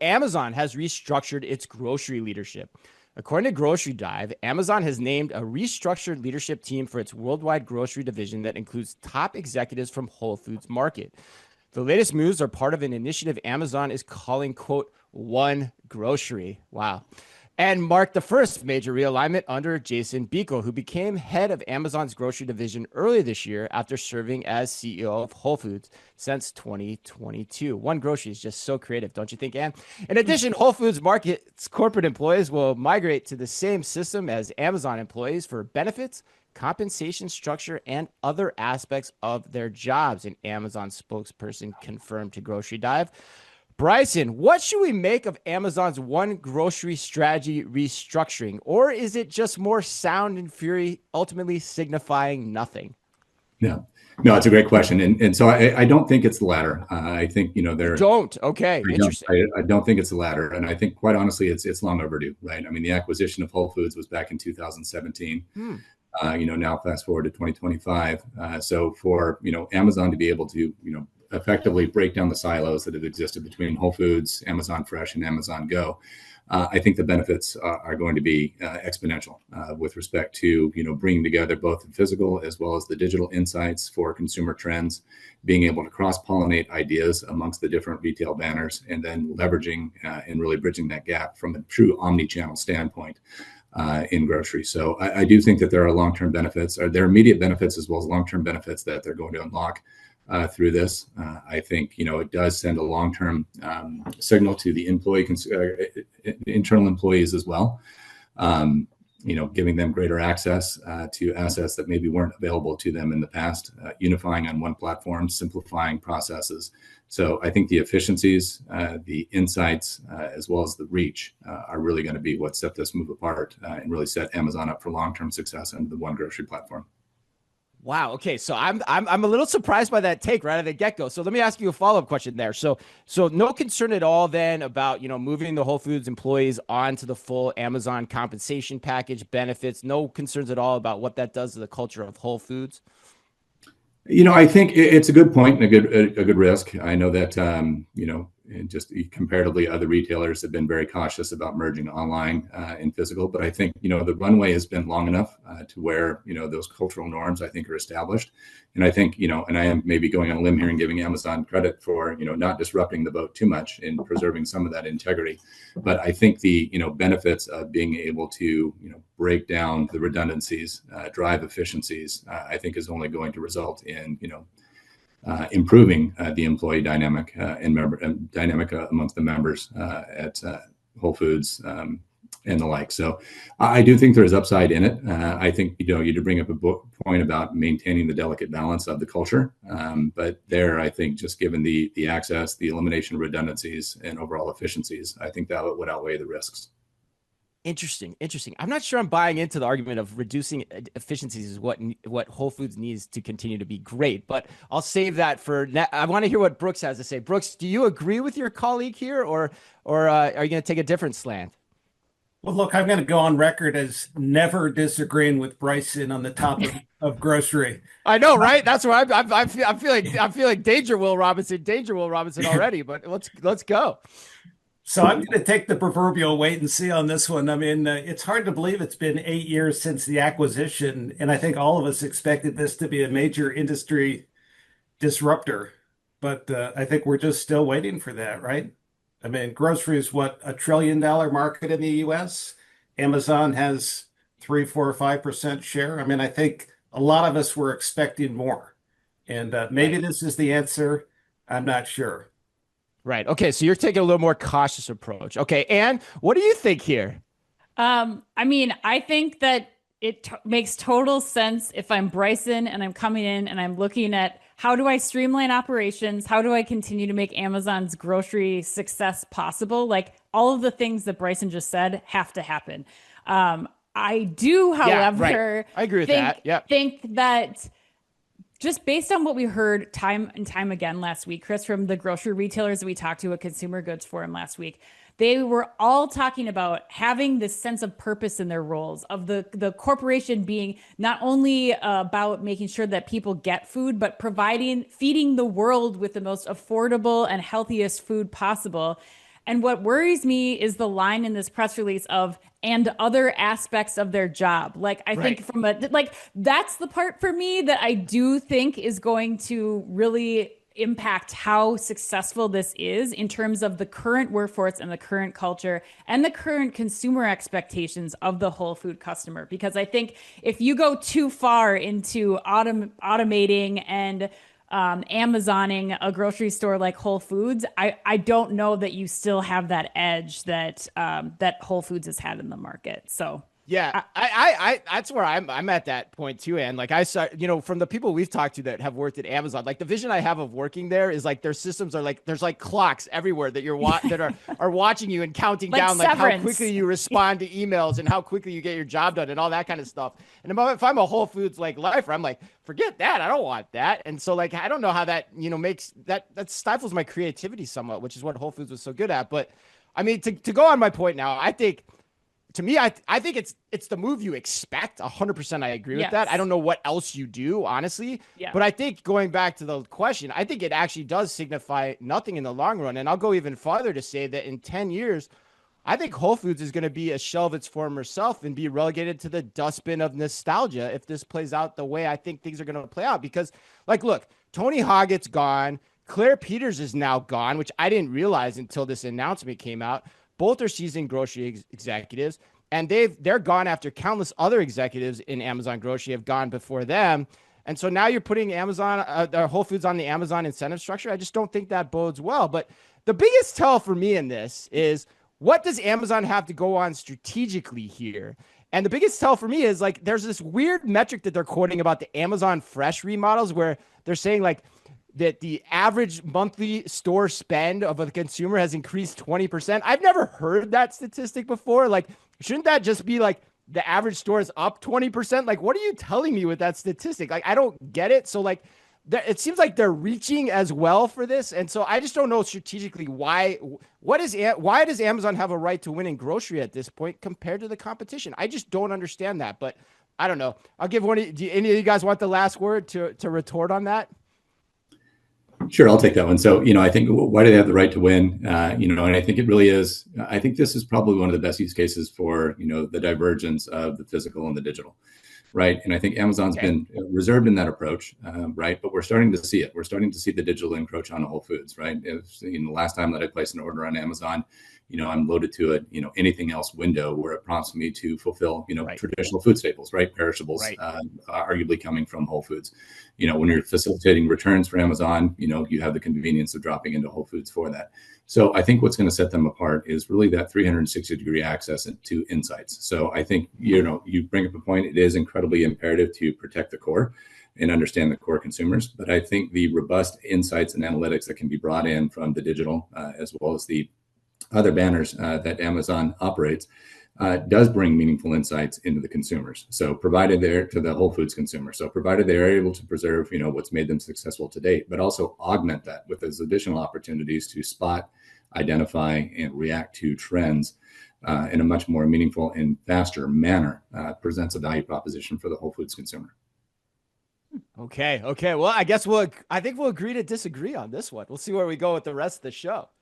Amazon has restructured its grocery leadership. According to Grocery Dive, Amazon has named a restructured leadership team for its worldwide grocery division that includes top executives from Whole Foods Market. The latest moves are part of an initiative Amazon is calling, quote, One Grocery. Wow. And marked the first major realignment under Jason Biko, who became head of Amazon's grocery division earlier this year after serving as CEO of Whole Foods since 2022. One Grocery is just so creative, don't you think, Ann? In addition, Whole Foods Market's corporate employees will migrate to the same system as Amazon employees for benefits, compensation structure, and other aspects of their jobs, an Amazon spokesperson confirmed to Grocery Dive. Bryson, what should we make of Amazon's One Grocery strategy restructuring? Or is it just more sound and fury, ultimately signifying nothing? Yeah. No, it's a great question. And so I don't think it's the latter. I think, Don't. Okay. Interesting. I don't think it's the latter. And I think, quite honestly, it's long overdue, right? I mean, the acquisition of Whole Foods was back in 2017. Now fast forward to 2025. So for, Amazon to be able to, effectively break down the silos that have existed between Whole Foods, Amazon Fresh, and Amazon Go, I think the benefits are going to be exponential with respect to bringing together both the physical as well as the digital insights for consumer trends, being able to cross-pollinate ideas amongst the different retail banners, and then leveraging and really bridging that gap from a true omni-channel standpoint in grocery. So I do think that there are long-term benefits, or there are immediate benefits as well as long-term benefits that they're going to unlock through this. I think, it does send a long-term signal to the internal employees as well, giving them greater access to assets that maybe weren't available to them in the past, unifying on one platform, simplifying processes. So I think the efficiencies, the insights, as well as the reach are really going to be what set this move apart and really set Amazon up for long-term success under the One Grocery platform. Wow. Okay. So I'm a little surprised by that take right at the get-go. So let me ask you a follow-up question there. So no concern at all then about, moving the Whole Foods employees onto the full Amazon compensation package benefits. No concerns at all about what that does to the culture of Whole Foods. I think it's a good point and a good risk. I know that, and just comparatively, other retailers have been very cautious about merging online and physical. But I think, the runway has been long enough to where, those cultural norms, I think, are established. And I think, and I am maybe going on a limb here and giving Amazon credit for, not disrupting the boat too much in preserving some of that integrity. But I think the, benefits of being able to, break down the redundancies, drive efficiencies, I think is only going to result in, improving the employee dynamic and dynamic amongst the members at Whole Foods and the like. So I do think there is upside in it. I think you do bring up a point about maintaining the delicate balance of the culture, but there I think just given the access, the elimination of redundancies, and overall efficiencies, I think that would outweigh the risks. Interesting. I'm not sure I'm buying into the argument of reducing efficiencies is what Whole Foods needs to continue to be great, but I'll save that for I want to hear what Brooks has to say. Brooks, do you agree with your colleague here, or are you going to take a different slant? Well, look, I'm going to go on record as never disagreeing with Bryson on the topic of grocery. I know, right? That's why I feel like Danger Will Robinson already. But let's go. So I'm going to take the proverbial wait and see on this one. I mean, it's hard to believe it's been 8 years since the acquisition, and I think all of us expected this to be a major industry disruptor. But I think we're just still waiting for that, right? I mean, grocery is what, $1 trillion market in the US? Amazon has 3, 4, or 5% share. I mean, I think a lot of us were expecting more. And maybe this is the answer. I'm not sure. Right. Okay. So you're taking a little more cautious approach. Okay. Anne, what do you think here? I mean, I think that it makes total sense if I'm Bryson and I'm coming in and I'm looking at how do I streamline operations? How do I continue to make Amazon's grocery success possible? Like all of the things that Bryson just said have to happen. I do, however, I agree with that. Yeah. Think that just based on what we heard time and time again last week, Chris, from the grocery retailers that we talked to at Consumer Goods Forum last week, they were all talking about having this sense of purpose in their roles, of the corporation being not only about making sure that people get food, but feeding the world with the most affordable and healthiest food possible. And what worries me is the line in this press release of and other aspects of their job. Like, I think from that's the part for me that I do think is going to really impact how successful this is in terms of the current workforce and the current culture and the current consumer expectations of the whole food customer. Because I think if you go too far into automating and Amazoning a grocery store like Whole Foods, I don't know that you still have that edge that that Whole Foods has had in the market. So yeah, I that's where I'm at that point too. And like I saw, from the people we've talked to that have worked at Amazon, like the vision I have of working there is like their systems are like there's like clocks everywhere that that are watching you and counting like down like Severance. how quickly you respond to emails and how quickly you get your job done and all that kind of stuff. And if I'm a Whole Foods like lifer, I'm like, forget that, I don't want that. And so like I don't know how that makes that stifles my creativity somewhat, which is what Whole Foods was so good at. But I mean, to go on my point now, I think. To me, I think it's the move you expect. 100%, I agree with that. I don't know what else you do, honestly. Yeah. But I think going back to the question, I think it actually does signify nothing in the long run. And I'll go even farther to say that in 10 years, I think Whole Foods is going to be a shell of its former self and be relegated to the dustbin of nostalgia if this plays out the way I think things are going to play out. Because, like, look, Tony Hoggett's gone. Claire Peters is now gone, which I didn't realize until this announcement came out. Both are seasoned grocery executives, and they're gone after countless other executives in Amazon grocery have gone before them. And so now you're putting Whole Foods on the Amazon incentive structure. I just don't think that bodes well. But the biggest tell for me in this is, what does Amazon have to go on strategically here? And the biggest tell for me is like there's this weird metric that they're quoting about the Amazon Fresh remodels where they're saying like that the average monthly store spend of a consumer has increased 20%. I've never heard that statistic before. Like, shouldn't that just be like the average store is up 20%? Like, what are you telling me with that statistic? Like, I don't get it. So like, it seems like they're reaching as well for this. And so I just don't know strategically why does Amazon have a right to win in grocery at this point compared to the competition? I just don't understand that, but I don't know. I'll give do any of you guys want the last word to retort on that? Sure, I'll take that one. So, I think why do they have the right to win? And I think it really is. I think this is probably one of the best use cases for, the divergence of the physical and the digital, right? And I think Amazon's been reserved in that approach, right? But we're starting to see it. We're starting to see the digital encroach on Whole Foods, right? The last time that I placed an order on Amazon, I'm loaded to a, anything else window where it prompts me to fulfill, traditional food staples, right? Perishables, arguably coming from Whole Foods. When you're facilitating returns for Amazon, you have the convenience of dropping into Whole Foods for that. So I think what's going to set them apart is really that 360-degree access to insights. So I think, you bring up a point, it is incredibly imperative to protect the core and understand the core consumers. But I think the robust insights and analytics that can be brought in from the digital, as well as the other banners that Amazon operates, does bring meaningful insights into the consumers. So provided they're to the Whole Foods consumer. So provided they are able to preserve, what's made them successful to date, but also augment that with those additional opportunities to spot, identify, and react to trends in a much more meaningful and faster manner, presents a value proposition for the Whole Foods consumer. Okay. Well, I think we'll agree to disagree on this one. We'll see where we go with the rest of the show.